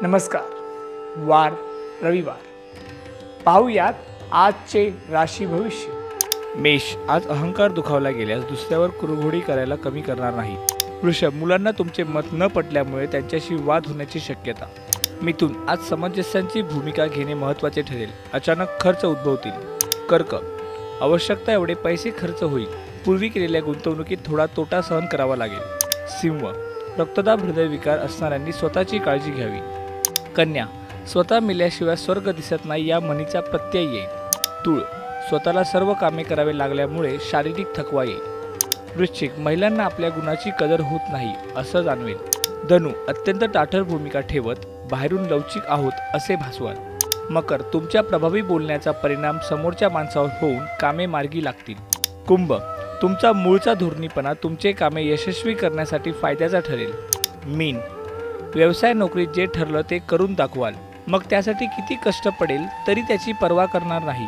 नमस्कार। वार रविवार पाहूयात आजचे राशी भविष्य। मेष, आज अहंकार दुखावला गेल्यास दुसऱ्यावर कुरघोडी करायला कमी करणार नाही। वृषभ, मुलांना तुमचे मत न पटल्यामुळे त्यांच्याशी वाद होण्याची शक्यता। मिथुन, आज सामंजस्याची भूमिका घेणे महत्त्वाचे ठरेल। अचानक खर्च उद्भवतील। कर्क, आवश्यकता एवढे पैसे खर्च होईल। पूर्वी केलेल्या गुंतवणुकीत थोडा तोटा सहन करावा लागेल। सिंह, रक्तदाब हृदयविकार असणाऱ्यांनी स्वतःची काळजी घ्यावी। कन्या, स्वतः मिल्याशिवाय स्वर्ग दिसत नाही या म्हणीचा प्रत्यय येईल। तूळ, स्वतःला सर्व कामे करावे लागल्यामुळे शारीरिक थकवा येईल। वृश्चिक, महिलांना आपल्या गुणाची कदर होत नाही असं जाणवेल। धनु, अत्यंत ताठर भूमिका ठेवत बाहेरून लवचिक आहोत असे भासवाल। मकर, तुमच्या प्रभावी बोलण्याचा परिणाम समोरच्या माणसावर होऊन कामे मार्गी लागतील। कुंभ, तुमचा मूळचा धोरणीपणा तुमचे कामे यशस्वी करण्यासाठी फायद्याचा ठरेल। मीन, व्यवसाय नोकरीत जे ठरलं ते करून दाखवाल, मग त्यासाठी किती कष्ट पडेल तरी त्याची पर्वा करणार नाही।